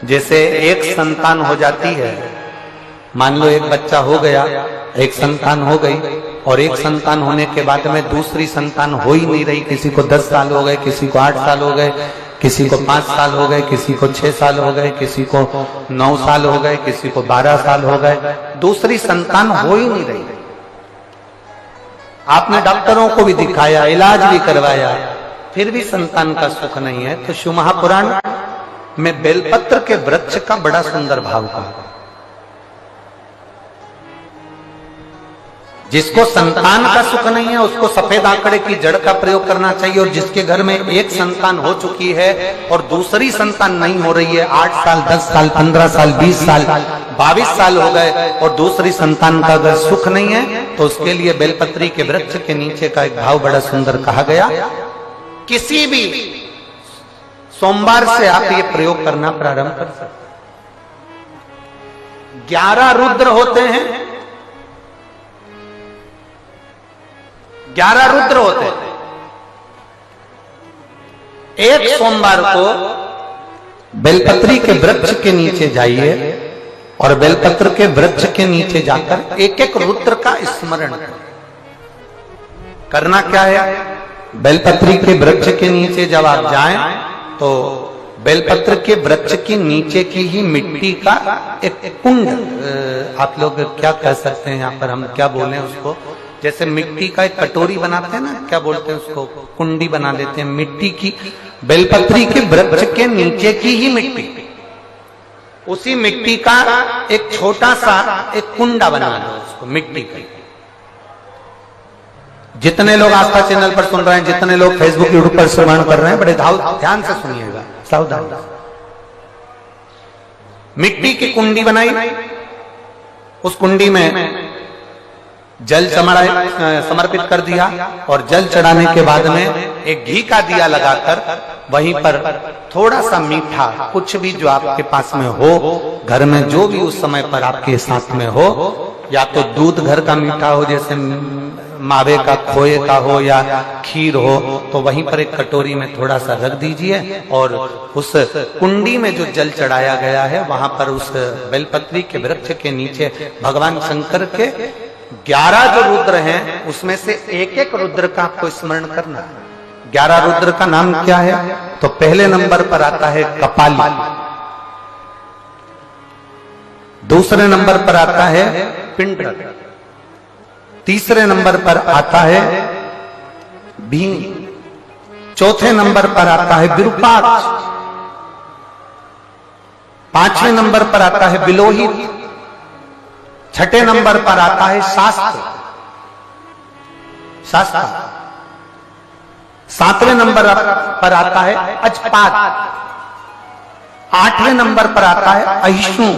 जैसे एक संतान हो जाती है, मान लो एक बच्चा हो गया, एक संतान हो गई, और एक संतान होने के बाद में दूसरी संतान हो ही नहीं रही। किसी को 10 साल हो गए, किसी को 8 साल हो गए, किसी को 5 साल हो गए, किसी को 6 साल हो गए, किसी को 9 साल हो गए, किसी को 12 साल हो गए, दूसरी संतान हो ही नहीं रही। आपने डॉक्टरों को भी दिखाया, इलाज भी करवाया, फिर भी संतान का सुख नहीं है। तो शिव महापुराण में बेलपत्र के वृक्ष का बड़ा सुंदर भाव कहा। जिसको संतान का सुख नहीं है उसको सफेद आंकड़े की जड़ का प्रयोग करना चाहिए। और जिसके घर में एक संतान हो चुकी है और दूसरी संतान नहीं हो रही है, 8 साल, 10 साल, 15 साल, 20 साल, 22 साल हो गए और दूसरी संतान का अगर सुख नहीं है, तो उसके लिए बेलपत्री के वृक्ष के नीचे का एक भाव बड़ा सुंदर कहा गया। किसी भी सोमवार से आप ये प्रयोग करना प्रारंभ कर सकते। 11 रुद्र होते हैं, 11 रुद्र होते हैं। एक सोमवार को बेलपत्री के वृक्ष के नीचे जाइए और बेलपत्र के वृक्ष के नीचे जाकर एक एक रुद्र का स्मरण करना। क्या है? बेलपत्री के वृक्ष के नीचे जब आप जाएं तो बेलपत्र के वृक्ष के नीचे की ही मिट्टी का एक कुंड, आप लोग क्या कह सकते हैं, यहाँ पर हम क्या बोले उसको, जैसे मिट्टी का एक कटोरी बनाते हैं ना, क्या बोलते हैं उसको, कुंडी बना देते हैं मिट्टी की। बेलपत्री के वृक्ष के नीचे की ही मिट्टी, उसी मिट्टी का एक छोटा सा एक कुंडा बना दो उसको मिट्टी का। जितने लोग आस्था चैनल पर सुन रहे हैं, जितने लोग फेसबुक यूट्यूब पर श्रवण कर रहे हैं, बड़े ध्यान से सुनिएगा, सावधान। मिट्टी की कुंडी बनाई, उस कुंडी में जल समर्पित कर दिया और जल चढ़ाने के बाद में एक घी का दिया लगाकर वहीं पर थोड़ा सा मीठा, कुछ भी जो आपके पास में हो, घर में जो भी उस समय पर आपके साथ में हो, या तो दूध घर का मीठा हो, जैसे मावे का, खोए का हो या खीर हो, तो वहीं पर एक कटोरी में थोड़ा सा रख दीजिए और उस कुंडी में जो जल चढ़ाया गया है वहां पर उस बेलपत्री के वृक्ष के नीचे भगवान शंकर के 11 जो रुद्र हैं उसमें से एक एक रुद्र का आपको स्मरण करना। 11 रुद्र का नाम क्या है? तो पहले नंबर पर आता है कपाली, दूसरे नंबर पर आता है पिंडरक, तीसरे नंबर पर आता है भीम, चौथे नंबर पर आता है विरूपाक्ष, 5वें नंबर पर आता है बिलोहित, 6ठे नंबर पर आता है शास्त्र, 7वें नंबर पर आता है अजपात, 8वें नंबर पर आता है अहिष्णु,